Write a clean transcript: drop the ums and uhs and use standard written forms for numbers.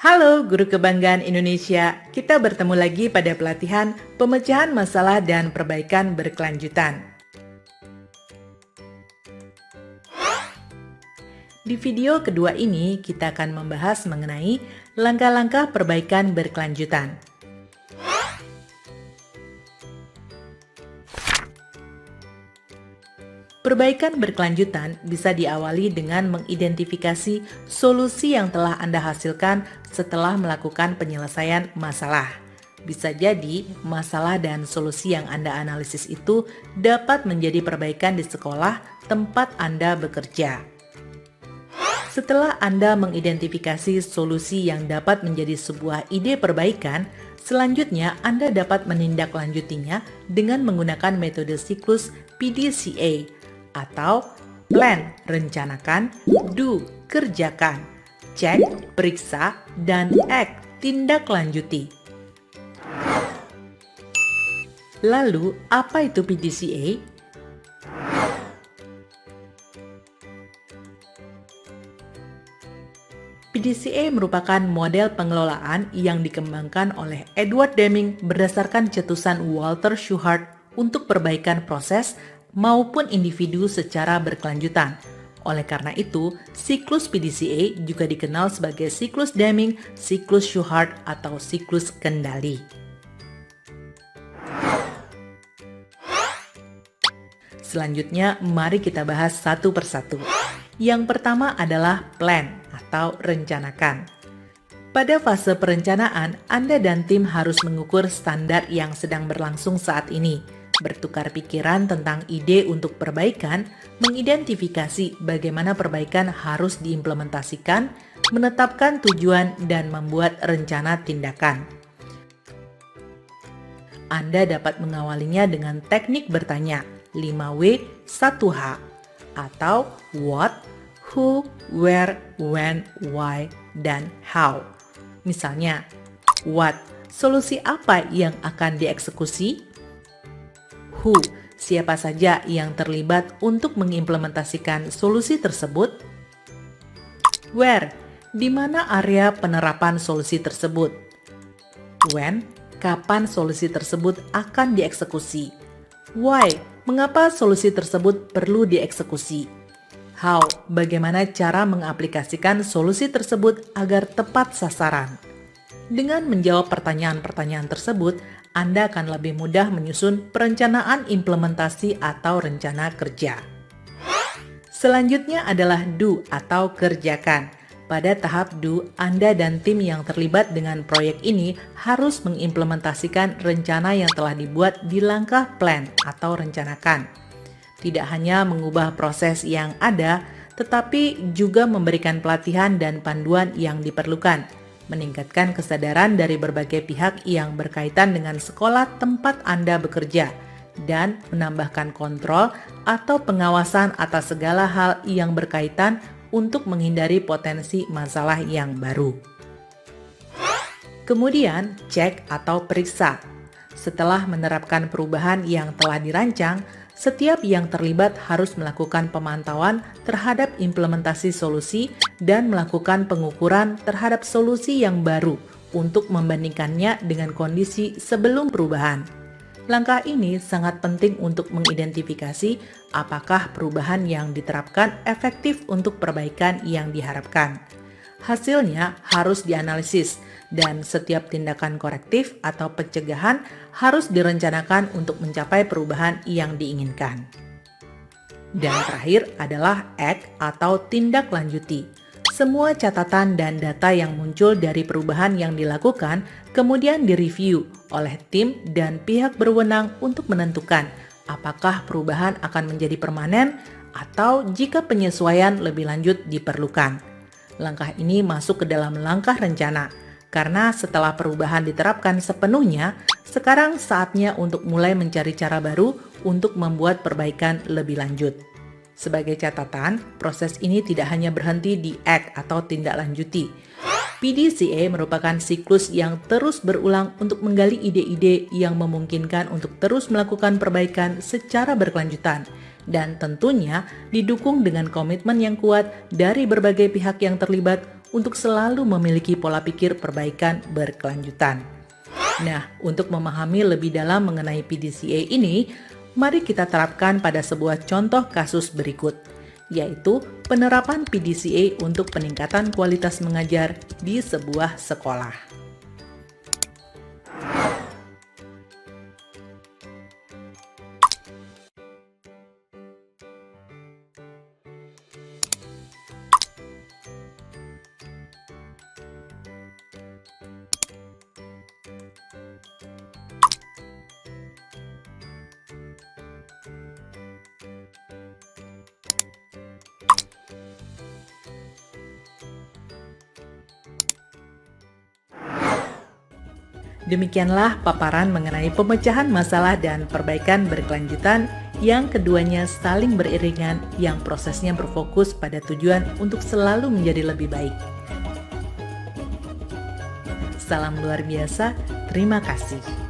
Halo Guru Kebanggaan Indonesia, kita bertemu lagi pada pelatihan pemecahan masalah dan perbaikan berkelanjutan. Di video kedua ini, kita akan membahas mengenai langkah-langkah perbaikan berkelanjutan. Perbaikan berkelanjutan bisa diawali dengan mengidentifikasi solusi yang telah Anda hasilkan setelah melakukan penyelesaian masalah. Bisa jadi, masalah dan solusi yang Anda analisis itu dapat menjadi perbaikan di sekolah tempat Anda bekerja. Setelah Anda mengidentifikasi solusi yang dapat menjadi sebuah ide perbaikan, selanjutnya Anda dapat menindaklanjutinya dengan menggunakan metode siklus PDCA atau plan, rencanakan, do, kerjakan, cek, periksa, dan act, tindak lanjuti. Lalu, apa itu PDCA? PDCA merupakan model pengelolaan yang dikembangkan oleh Edward Deming berdasarkan cetusan Walter Shewhart untuk perbaikan proses maupun individu secara berkelanjutan. Oleh karena itu, siklus PDCA juga dikenal sebagai siklus Deming, siklus Shewhart, atau siklus kendali. Selanjutnya, mari kita bahas satu persatu. Yang pertama adalah plan atau rencanakan. Pada fase perencanaan, Anda dan tim harus mengukur standar yang sedang berlangsung saat ini, bertukar pikiran tentang ide untuk perbaikan, mengidentifikasi bagaimana perbaikan harus diimplementasikan, menetapkan tujuan, dan membuat rencana tindakan. Anda dapat mengawalinya dengan teknik bertanya 5W 1H atau what, who, where, when, why, dan how. Misalnya, what, solusi apa yang akan dieksekusi? Who, siapa saja yang terlibat untuk mengimplementasikan solusi tersebut? Where, di mana area penerapan solusi tersebut? When, kapan solusi tersebut akan dieksekusi? Why, mengapa solusi tersebut perlu dieksekusi? How, bagaimana cara mengaplikasikan solusi tersebut agar tepat sasaran? Dengan menjawab pertanyaan-pertanyaan tersebut, Anda akan lebih mudah menyusun perencanaan implementasi atau rencana kerja. Selanjutnya adalah do atau kerjakan. Pada tahap do, Anda dan tim yang terlibat dengan proyek ini harus mengimplementasikan rencana yang telah dibuat di langkah plan atau rencanakan. Tidak hanya mengubah proses yang ada, tetapi juga memberikan pelatihan dan panduan yang diperlukan, meningkatkan kesadaran dari berbagai pihak yang berkaitan dengan sekolah tempat Anda bekerja, dan menambahkan kontrol atau pengawasan atas segala hal yang berkaitan untuk menghindari potensi masalah yang baru. Kemudian, cek atau periksa. Setelah menerapkan perubahan yang telah dirancang, setiap yang terlibat harus melakukan pemantauan terhadap implementasi solusi dan melakukan pengukuran terhadap solusi yang baru untuk membandingkannya dengan kondisi sebelum perubahan. Langkah ini sangat penting untuk mengidentifikasi apakah perubahan yang diterapkan efektif untuk perbaikan yang diharapkan. Hasilnya harus dianalisis, dan setiap tindakan korektif atau pencegahan harus direncanakan untuk mencapai perubahan yang diinginkan. Dan terakhir adalah act atau tindak lanjuti. Semua catatan dan data yang muncul dari perubahan yang dilakukan kemudian direview oleh tim dan pihak berwenang untuk menentukan apakah perubahan akan menjadi permanen atau jika penyesuaian lebih lanjut diperlukan. Langkah ini masuk ke dalam langkah rencana, karena setelah perubahan diterapkan sepenuhnya, sekarang saatnya untuk mulai mencari cara baru untuk membuat perbaikan lebih lanjut. Sebagai catatan, proses ini tidak hanya berhenti di act atau tindak lanjuti. PDCA merupakan siklus yang terus berulang untuk menggali ide-ide yang memungkinkan untuk terus melakukan perbaikan secara berkelanjutan, dan tentunya didukung dengan komitmen yang kuat dari berbagai pihak yang terlibat untuk selalu memiliki pola pikir perbaikan berkelanjutan. Nah, untuk memahami lebih dalam mengenai PDCA ini, mari kita terapkan pada sebuah contoh kasus berikut, yaitu penerapan PDCA untuk peningkatan kualitas mengajar di sebuah sekolah. Demikianlah paparan mengenai pemecahan masalah dan perbaikan berkelanjutan yang keduanya saling beriringan, yang prosesnya berfokus pada tujuan untuk selalu menjadi lebih baik. Salam luar biasa, terima kasih.